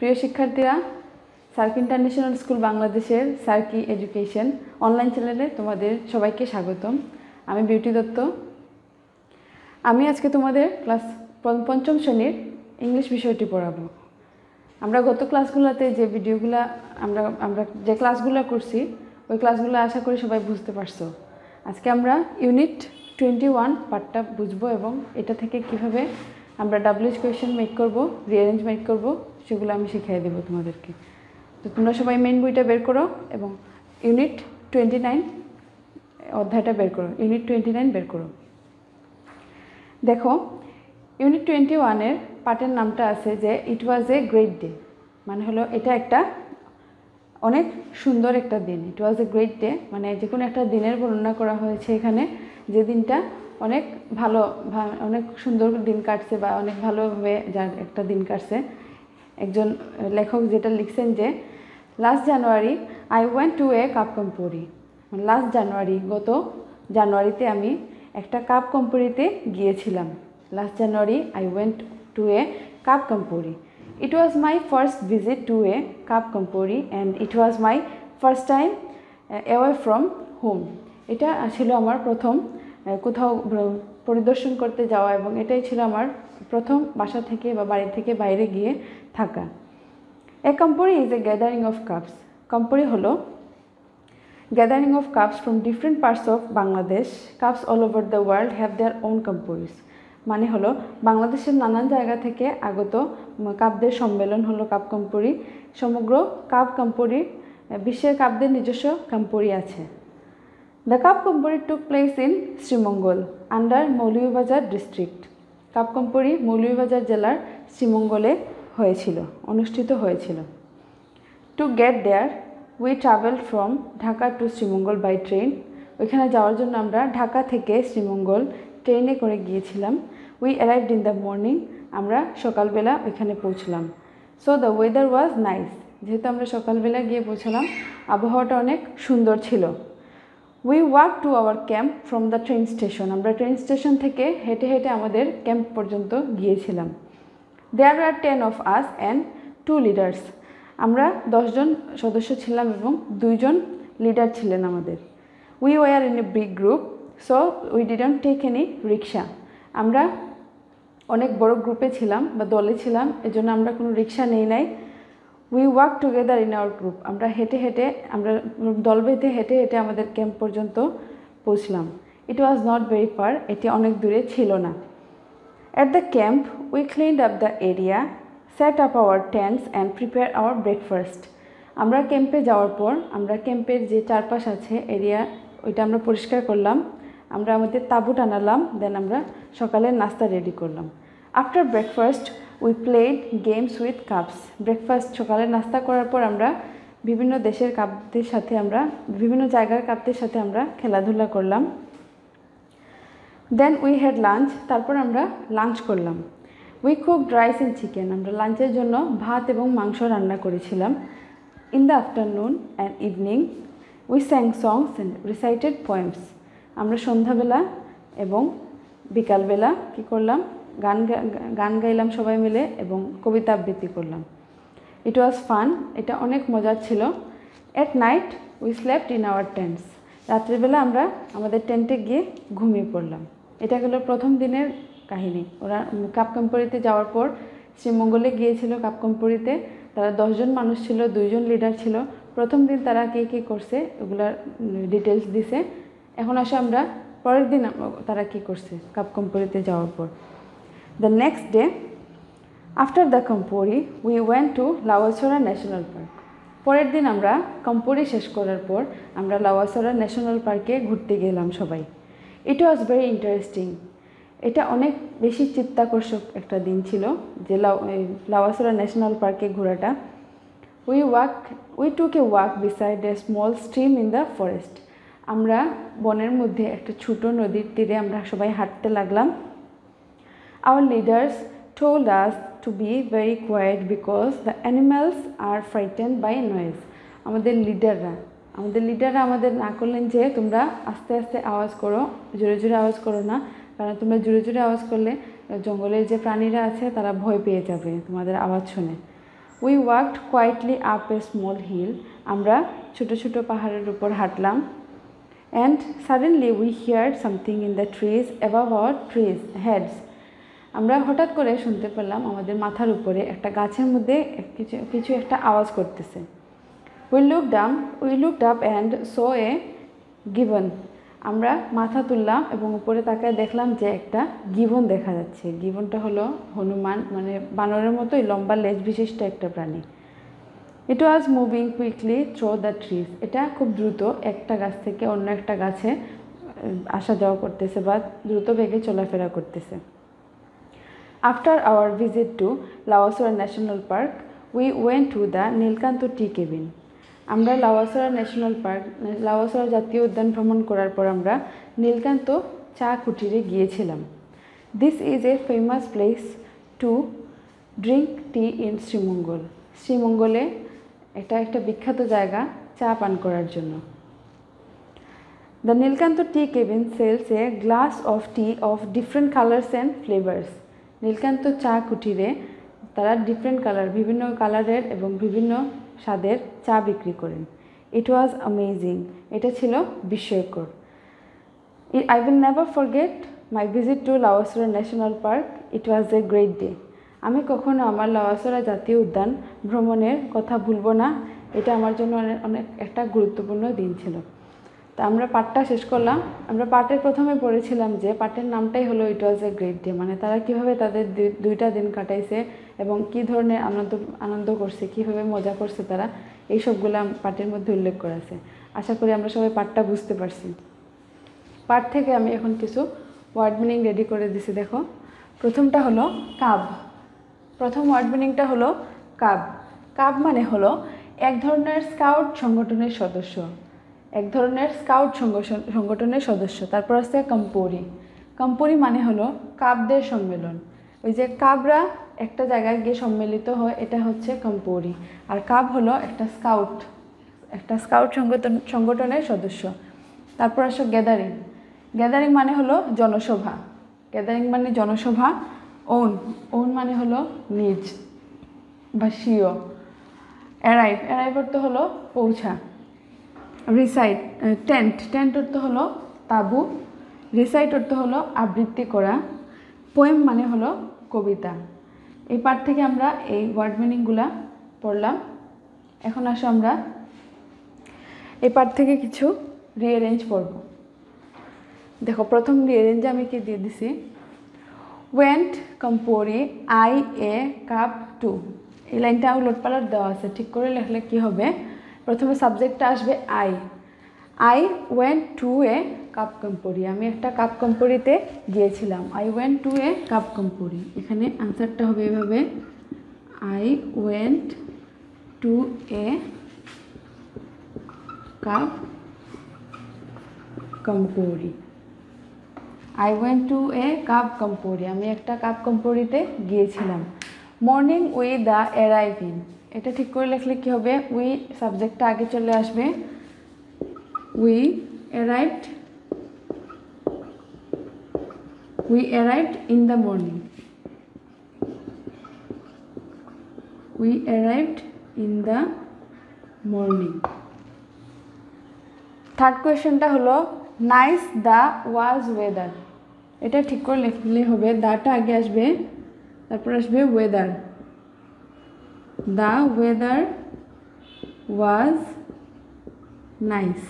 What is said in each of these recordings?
প্রিয় শিক্ষার্থীরা, SAARC international school বাংলাদেশের সার্কি এডুকেশন অনলাইন চ্যানেলে তোমাদের সবাইকে স্বাগতম। আমি বিউটি দত্ত। আমি আজকে তোমাদের ক্লাস পঞ্চম শ্রেণীর ইংলিশ বিষয়টি পড়াবো। আমরা গত ক্লাসগুলোতে যে ভিডিওগুলো আমরা যে ক্লাসগুলো করছি ওই ক্লাসগুলো আশা করি সবাই বুঝতে পারছো। আজকে আমরা ইউনিট 21 পার্টটা বুঝবো এবং এটা থেকে কিভাবে আমরা WH কোয়েশ্চেন মেক করব, রিঅ্যারেঞ্জ মেক করব সেগুলো আমি শিখিয়ে দেবো তোমাদেরকে। তো তোমরা সবাই মেইন বইটা বের করো এবং ইউনিট 29 অধ্যায়টা বের করো, ইউনিট 29 বের করো। দেখো, ইউনিট 21-এর পার্টের নামটা আছে যে ইট ওয়াজ এ গ্রেট ডে, মানে হলো এটা একটা অনেক সুন্দর একটা দিন। ইট ওয়াজ এ গ্রেট ডে মানে যে কোনো একটা দিনের বর্ণনা করা হয়েছে এখানে, যে দিনটা অনেক ভালো, অনেক সুন্দর দিন কাটছে বা অনেক ভালোভাবে যার একটা দিন কাটছে। একজন লেখক যেটা লিখছেন যে last January I went to a cub camporee, last January গত জানুয়ারিতে আমি একটা কাপ কম্পোরিতে গিয়েছিলাম। Last January I went to a cub camporee. It was my first visit to a cup compori and it was my first time away from home. এটা ছিল আমার প্রথম কোথাও পরিদর্শন করতে যাওয়া এবং এটাই ছিল আমার প্রথম বাসা থেকে বা বাড়ি থেকে বাইরে গিয়ে থাকা। A compori is a gathering of cups. Compori হলো gathering of cups from different parts of Bangladesh. Cups all over the world have their own comporis. মানে হলো বাংলাদেশের নানান জায়গা থেকে আগত কাপদের সম্মেলন হলো কাপ কম্পোরি। সমগ্র কাপ কম্পোরি, বিশ্বের কাপদের নিজস্ব কম্পোরি আছে। The cub camporee took place in Sreemangal under Moulvibazar district. Cub camporee Moulvibazar জেলার শ্রীমঙ্গলে অনুষ্ঠিত হয়েছিল। To get there we travel from Dhaka to Sreemangal by train. ওইখানে যাওয়ার জন্য আমরা ঢাকা থেকে শ্রীমঙ্গল ট্রেনে করে গিয়েছিলাম। We arrived in the morning, আমরা সকালবেলা ওইখানে পৌঁছলাম। So the weather was nice, যেহেতু আমরা সকালবেলা গিয়ে পৌঁছলাম আবহাওয়াটা অনেক সুন্দর ছিল। We walk to our camp from the train station, আমরা ট্রেন স্টেশন থেকে হেঁটে হেঁটে আমাদের ক্যাম্প পর্যন্ত গিয়েছিলাম। দেয়ার আর 10 of us and 2 leaders, আমরা 10 জন সদস্য ছিলাম এবং 2 জন লিডার ছিলেন আমাদের। We were in a big group so we didn't take any rickshaw, আমরা অনেক বড় গ্রুপে ছিলাম বা দলে ছিলাম, এজন্য আমরা কোনো রিক্সা নেই নাই। We walk together in our group, আমরা আমরা দল বেঁধে হেঁটে হেঁটে আমাদের ক্যাম্প পর্যন্ত পৌঁছলাম। It was not very far, এটি অনেক দূরে ছিল না। At the camp we cleaned up the area, set up our tents and prepare our breakfast. আমরা ক্যাম্পে যাওয়ার পর আমরা ক্যাম্পের যে চারপাশ আছে এরিয়া ওইটা আমরা পরিষ্কার করলাম, আমরা আমাদের তাঁবু টানালাম, দেন আমরা সকালের নাস্তা রেডি করলাম। After breakfast we played games with cups. সকালের নাস্তা করার পর আমরা বিভিন্ন দেশের কাপদের সাথে বিভিন্ন জায়গার কাপদের সাথে আমরা খেলাধুলা করলাম। দেন উই হ্যাড লাঞ্চ, তারপর আমরা লাঞ্চ করলাম। We cooked rice and chicken, আমরা লাঞ্চের জন্য ভাত এবং মাংস রান্না করেছিলাম। In the afternoon and evening we স্যাং songs and recited poems, আমরা সন্ধ্যাবেলা এবং বিকালবেলা কী করলাম, গান গাইলাম সবাই মিলে এবং কবিতা আবৃত্তি করলাম। ইট ওয়াজ ফান, এটা অনেক মজার ছিল। At night we slept in our tents, রাত্রিবেলা আমরা আমাদের টেন্টে গিয়ে ঘুমিয়ে পড়লাম। এটা হলো প্রথম দিনের কাহিনী। ওরা কাপ কম্পোরিতে যাওয়ার পর শ্রীমঙ্গলে গিয়েছিল কাপ কম্পোরিতে, তারা 10 জন মানুষ ছিল, 2 জন লিডার ছিল। প্রথম দিন তারা কে করছে ওগুলার ডিটেলস দিছে। এখন আসে আমরা পরের দিন তারা কী করছে কাপ কম্পোরিতে যাওয়ার পর। The next day after the camporee we went to Lawachara national park. পরের দিন আমরা কম্পোরি শেষ করার পর আমরা লাওয়াছড়া ন্যাশনাল পার্কে ঘুরতে গেলাম সবাই। ইট ওয়াজ ভেরি ইন্টারেস্টিং, এটা অনেক বেশি চিত্তাকর্ষক একটা দিন ছিল যে লাওয়াছড়া ন্যাশনাল পার্কে ঘোরাটা। We took a walk beside a small stream in the forest, আমরা বনের মধ্যে একটা ছোট নদীর তীরে আমরা সবাই হাঁটতে লাগলাম। Our leaders told us to be very quiet because the animals are frightened by noise. আমাদের লিডাররা আমাদের না করলেন যে তোমরা আস্তে আস্তে আওয়াজ করো, জোরে জোরে আওয়াজ করো না, কারণ তোমরা জোরে জোরে আওয়াজ করলে জঙ্গলের যে প্রাণীরা আছে তারা ভয় পেয়ে যাবে তোমাদের আওয়াজ শুনে। We walked quietly up a small hill, আমরা ছোটো ছোটো পাহাড়ের উপর হাঁটলাম। And suddenly we heard something in the trees above our heads, আমরা হঠাৎ করে শুনতে পেলাম আমাদের মাথার উপরে একটা গাছের মধ্যে কিছু একটা আওয়াজ করতেছে। We looked up and so A gibbon, আমরা মাথা তুললাম এবং উপরে তাকায় দেখলাম যে একটা গিবন দেখা যাচ্ছে। গিবনটা হলো হনুমান, মানে বানরের মতোই লম্বা লেজ বিশিষ্ট একটা প্রাণী। It was moving quickly through the trees, এটা খুব দ্রুত একটা গাছ থেকে অন্য একটা গাছে আসা যাওয়া করতেছে বা দ্রুত বেগে চলাফেরা করতেছে। After our visit to Lawachara national park we went to the Nilkantha tea cabin, আমরা লাওয়াসোরা ন্যাশনাল পার্ক, লাওয়াসোরা জাতীয় উদ্যান ভ্রমণ করার পর আমরা নীলকান্ত চা কুটিরে গিয়েছিলাম। This is a famous place to drink tea in Sreemangal, শ্রীমঙ্গলে এটা একটা বিখ্যাত জায়গা চা পান করার জন্য। The Nilkantha tea cabin sells a glass of tea of different colours and flavours, Nilkantha চা কুটিরে তারা ডিফারেন্ট কালার, বিভিন্ন কালারের এবং বিভিন্ন স্বাদের চা বিক্রি করেন। ইট ওয়াজ অ্যামেজিং, এটা ছিল বিস্ময়কর। I will never forget my visit to Lawachara national park, it was a great day, আমি কখনো আমার লাওয়াসোরা জাতীয় উদ্যান ভ্রমণের কথা ভুলবো না, এটা আমার জন্য অনেক একটা গুরুত্বপূর্ণ দিন ছিল। তা আমরা পাঠটা শেষ করলাম। আমরা পাঠের প্রথমে পড়েছিলাম যে পাঠের নামটাই হলো ইট ওয়াজ এ গ্রেট ডে, মানে তারা কীভাবে তাদের দুইটা দিন কাটাইছে এবং কী ধরনের আনন্দ করছে, কীভাবে মজা করছে তারা, এই সবগুলো পাঠের মধ্যে উল্লেখ করা আছে। আশা করি আমরা সবাই পাঠটা বুঝতে পারছি। পাঠ থেকে আমি এখন কিছু ওয়ার্ড মিনিং রেডি করে দিছি। দেখো, প্রথমটা হলো কাব। প্রথম ওয়ার্ড মিনিংটা হলো কাব। কাব মানে হলো এক ধরনের স্কাউট সংগঠনের সদস্য, এক ধরনের স্কাউট সংগঠনের সদস্য। তারপর আছে কম্পোরি। কম্পোরি মানে হলো কাবদের সম্মেলন, ওই যে কাবরা একটা জায়গায় গিয়ে সম্মিলিত হয়, এটা হচ্ছে কম্পোরি। আর কাব হলো একটা স্কাউট সংগঠনের সদস্য। তারপর আসো গ্যাদারিং। গ্যাদারিং মানে হলো জনসভা। গ্যাদারিং মানে জনসভা। ওন মানে হলো নিজ বা স্বীয়। অ্যারাইভ অর্থ হলো পৌঁছা। রিসাইট, টেন্ট অর্থ হলো তাঁবু। রিসাইট অর্থ হলো আবৃত্তি করা। পোয়েম মানে হলো কবিতা। এই পাঠ থেকে আমরা এই ওয়ার্ড মিনিংগুলা পড়লাম। এখন আসো আমরা এই পাঠ থেকে কিছু রিঅ্যারেঞ্জ পড়ব। দেখো, প্রথম রিঅ্যারেঞ্জে আমি কি দিয়ে দিছি, went camporee I a cub to, এই লাইনটা উলটপালট দেওয়া আছে, ঠিক করে লেখলে কি হবে, প্রথমে সাবজেক্টটা আসবে I went to a cub camporee, আমি একটা কাপ কম্পোরিতে গিয়েছিলাম। I went to a cub camporee, এখানে আনসারটা হবে এভাবে, I went to a cub camporee. I went to a cub camporee, আমি একটা কাপ কম্পোরিতে গিয়েছিলাম। মর্নিং উই দ্য অ্যারাইভিং, এটা ঠিক করে লিখলে কী হবে, উই সাবজেক্টটা আগে চলে আসবে। We arrived in the morning. We arrived in the morning. Third কোয়েশ্চেনটা হলো নাইস দ্য ওয়াজ ওয়েদার, এটা ঠিক করে লিখলে হবে, দাটা আগে আসবে, তারপর আসবে weather. The weather was nice.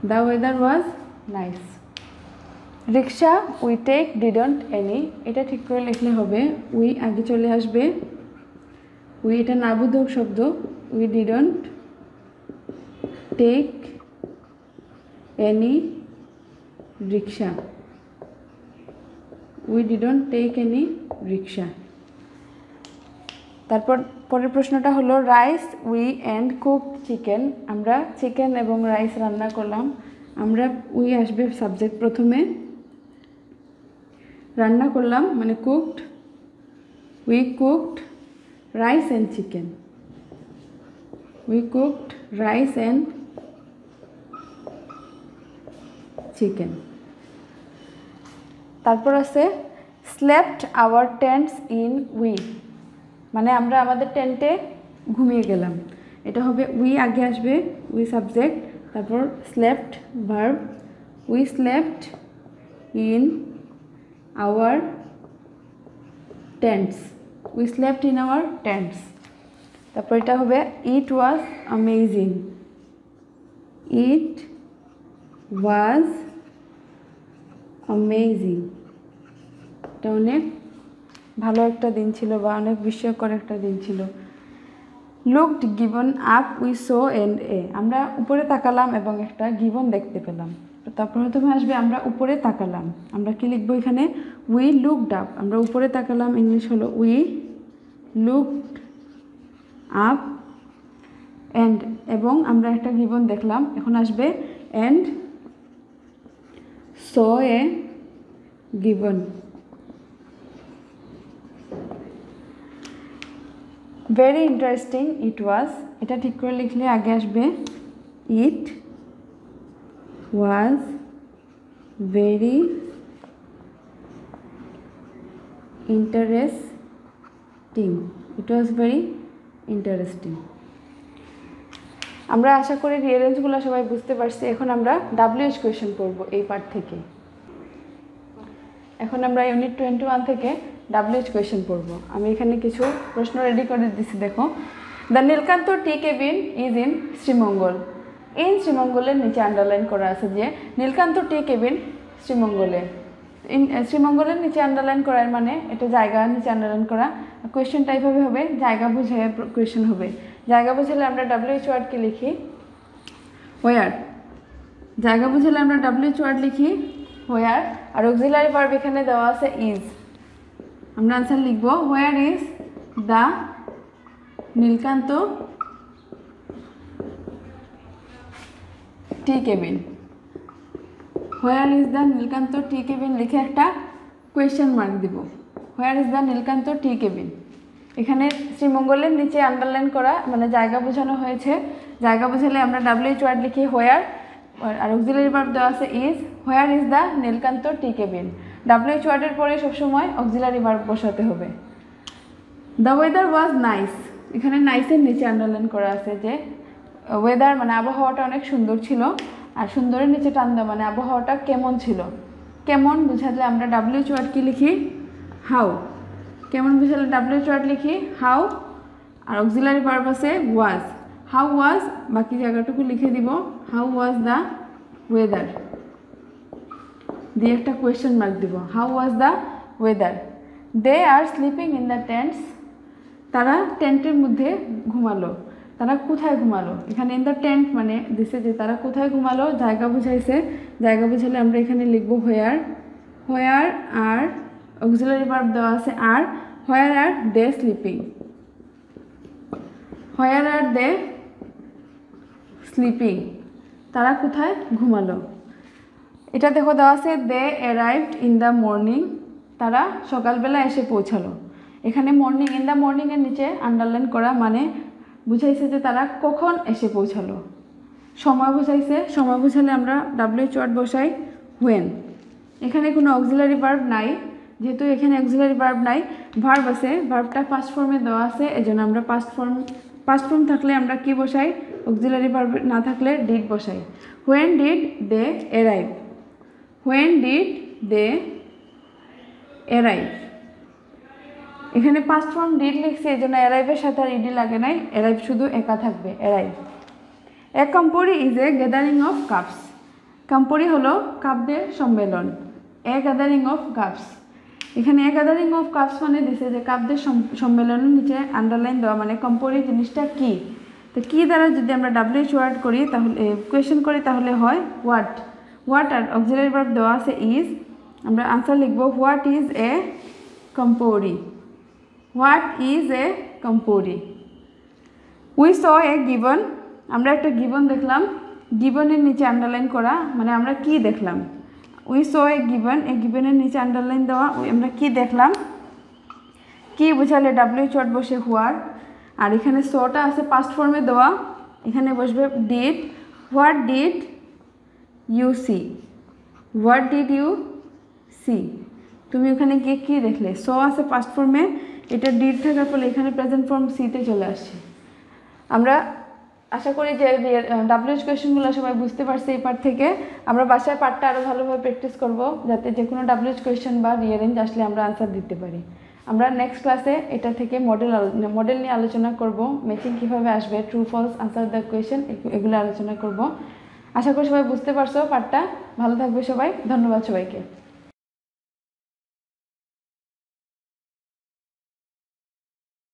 The weather was nice. Rickshaw we take didn't any, এটা ঠিক করে লিখলে হবে, উই আগে চলে আসবে, উই এটা নাবোধক শব্দ, we didn't take any rickshaw. We didn't take any rickshaw. তারপর পরের প্রশ্নটা হলো rice we and cooked chicken, আমরা চিকেন এবং রাইস রান্না করলাম। আমরা উই আসবে সাবজেক্ট, প্রথমে রান্না করলাম মানে cooked, we cooked rice and chicken. We cooked rice and chicken. তারপর আছে slept our tents in we, মানে আমরা আমাদের টেন্টে ঘুমিয়ে গেলাম। এটা হবে উই আগে আসবে, উই সাবজেক্ট, তারপর slept verb, we slept in our tents, we slept in our tents. তারপর এটা হবে ইট was amazing, it was amazing, এটা অনেক ভালো একটা দিন ছিল বা অনেক বিস্ময়কর একটা দিন ছিল। লুকড গিভন up we so and a, আমরা উপরে তাকালাম এবং একটা গিভন দেখতে পেলাম। তারপর প্রথমে আসবে আমরা উপরে তাকালাম, আমরা কি লিখবো এখানে উই লুকড আপ, আমরা উপরে তাকালাম, ইংলিশ হলো উই লুকড আপ এন্ড, এবং আমরা একটা গিভন দেখলাম। এখন আসবে এন্ড সো এ গিভন। ভেরি ইন্টারেস্টিং ইট ওয়াজ, এটা ঠিক করে লিখলে আগে আসবে it was very interesting, it was very interesting. আমরা আশা করি রিয়ারেঞ্জগুলো সবাই বুঝতে পারছি। এখন আমরা WH কোয়েশ্চেন করব এই পার্ট থেকে। এখন আমরা ইউনিট 21 থেকে WH কোয়েশ্চেন পড়ব। আমি এখানে কিছু প্রশ্ন রেডি করে দিচ্ছি, দেখো। The Nilkantha tea cabin is in Sreemangal. In শ্রীমঙ্গলের নিচে আন্ডারলাইন করা আছে যে নীলকান্ত টি কেবিন শ্রীমঙ্গলে। শ্রীমঙ্গলের নিচে আন্ডারলাইন করার মানে এটা জায়গার নিচে আন্ডারলাইন করা। কোয়েশ্চেন টাইপ হবে জায়গা বুঝে কোয়েশ্চেন হবে। জায়গা বুঝালে আমরা WH ওয়ার্ডকে লিখি হোয়ার, জায়গা বুঝালে আমরা WH ওয়ার্ড লিখি হোয়ার, আর অক্সিলারি ভার্ব এখানে দেওয়া আছে ইজ। আমরা আনসার লিখব where is the Nilkantha tea cabin. Where is the Nilkantha tea cabin লিখে একটা কোয়েশ্চেন মার্ক দিব। Where is the Nilkantha tea cabin, এখানে শ্রীমঙ্গলের নিচে আন্ডারলাইন করা মানে জায়গা বোঝানো হয়েছে। জায়গা বোঝালে আমরা WH ওয়ার্ড লিখি হোয়ার, আর অক্সিলারি ভার্ব দেওয়া আছে is. Where is the Nilkantha tea cabin, WH ওয়ার্ডের পরে সবসময় অক্সিলারি ভার্ব বসাতে হবে। দ্য ওয়েদার ওয়াজ নাইস, এখানে নাইসের নিচে আন্ডারলাইন করা আছে যে ওয়েদার মানে আবহাওয়াটা অনেক সুন্দর ছিল, আর সুন্দরের নিচে টান দেওয়া মানে আবহাওয়াটা কেমন ছিল। কেমন বুঝালে আমরা WH ওয়ার্ড কি লিখি হাউ, কেমন বুঝালে WH ওয়ার্ড লিখি হাউ, আর অক্সিলারি ভার্ব আছে ওয়াজ। হাউ ওয়াজ, বাকি জায়গাটুকু লিখে দিব হাউ ওয়াজ দ্য ওয়েদার দিয়ে একটা কোয়েশ্চেন মার্ক দিব। How was the weather. They are sleeping in the tents, তারা টেন্টের মধ্যে ঘুমালো। তারা কোথায় ঘুমালো, এখানে ইন দ্য টেন্ট মানে দিছে যে তারা কোথায় ঘুমালো, জায়গা বুঝাইছে। জায়গা বুঝালে আমরা এখানে লিখব হোয়ার। হোয়ার আর অক্সিলারি ভার্ব দেওয়া আছে আর। হোয়ার আর দে স্লিপিং, হোয়ার আর দে স্লিপিং, তারা কোথায় ঘুমালো। এটা দেখো দেওয়া আছে দে অ্যারাইভড ইন দ্য মর্নিং, তারা সকালবেলা এসে পৌঁছালো। এখানে মর্নিং, ইন দ্য মর্নিংয়ের নিচে আন্ডারলাইন করা মানে বুঝাইছে যে তারা কখন এসে পৌঁছালো। সময় বুঝাইছে, সময় বুঝালে আমরা WH ওয়ার্ড বসাই হোয়েন। এখানে কোনো অক্সিলারি ভার্ব নাই, যেহেতু এখানে অক্সিলারি ভার্ব নাই, ভার্ব আছে। ভার্বটা পাস্ট ফর্মে দেওয়া আছে, এজন্য আমরা পাস্ট ফর্ম থাকলে আমরা কি বসাই, অক্সিলারি ভার্ব না থাকলে ডিড বসাই। When did they arrive, when did they arrive. এখানে পাস্ট ফর্ম ডিড লিখছে, এই জন্য অ্যারাইভের সাথে আর ইডি লাগে নাই, অ্যারাইভ শুধু একা থাকবে arrive. A camporee is a gathering of cubs, camporee হলো কাপদের সম্মেলন। এ গ্যাদারিং অফ কাপস, এখানে এ গ্যাদারিং অফ কাপস মানে দিছে যে কাপদের সম্মেলনের নিচে আন্ডারলাইন দেওয়া মানে কম্পোরি জিনিসটা কি। তো কি দ্বারা যদি আমরা WH ওয়ার্ড করি তাহলে কোয়েশ্চেন করি তাহলে হয় হোয়াট। হোয়াট আর অক্সিলারি ভার্ব দেওয়া আছে ইজ, আমরা আনসার লিখব what is a camporee. What is a camporee. We saw a গিভন, আমরা একটা গিভন দেখলাম। গিভনের নিচে আন্ডারলাইন করা মানে আমরা কি দেখলাম। উই স এ গিভন, এ গিভনের নিচে আন্ডারলাইন দেওয়া আমরা কি দেখলাম। কি বোঝালে WH ওয়ার্ড বসে হোয়ার, আর এখানে সটা আছে পাস্ট ফর্মে দেওয়া, এখানে বসবে did. What did you see, what did you see, তুমি ওখানে গিয়ে কী দেখলে। স আছে পাস্ট ফর্মে, এটা ডিড থাকার ফলে এখানে প্রেজেন্ট ফর্ম সিতে চলে আসছে। আমরা আশা করি যে WH কোয়েশনগুলো সবাই বুঝতে পারছে এই পার্ট থেকে। আমরা বাসায় পার্টটা আরও ভালোভাবে প্র্যাকটিস করব, যাতে যে কোনো WH কোয়েশন বা রিয়ারেঞ্জ আসলে আমরা আনসার দিতে পারি। আমরা নেক্সট ক্লাসে এটা থেকে মডেল নিয়ে আলোচনা করব, ম্যাচিং কীভাবে আসবে, true false, answer the question, এগুলো আলোচনা করব। আশা করি সবাই বুঝতে পারছো পার্টটা। ভালো থাকবে সবাই, ধন্যবাদ সবাইকে।